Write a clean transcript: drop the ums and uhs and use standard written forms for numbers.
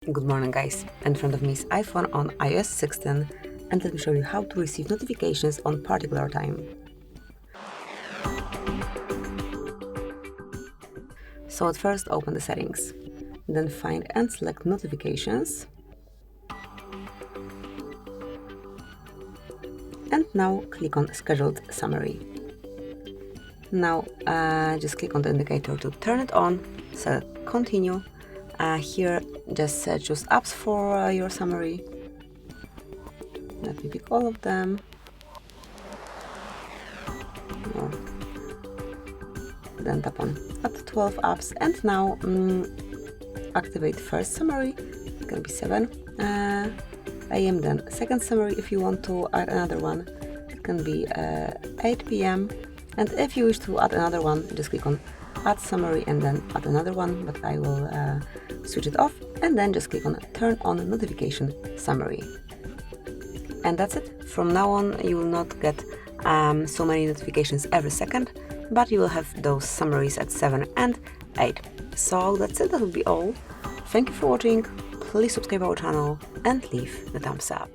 Good morning guys, in front of me is iPhone on iOS 16 and let me show you how to receive notifications on particular time. So at first open the settings, then find and select notifications, and now click on scheduled summary. Now just click on the indicator to turn it on, select continue. Here just choose apps for your summary. Let me pick all of them. No. Then tap on add 12 apps and now activate first summary. It's gonna be 7 AM, then second summary. If you want to add another one, it can be 8 PM, and if you wish to add another one, just click on add summary and then add another one, but I will switch it off, and then just click on turn on notification summary. And that's it. From now on you will not get so many notifications every second, but you will have those summaries at 7 and 8. So that's it, that will be all. Thank you for watching, please subscribe our channel and leave the thumbs up.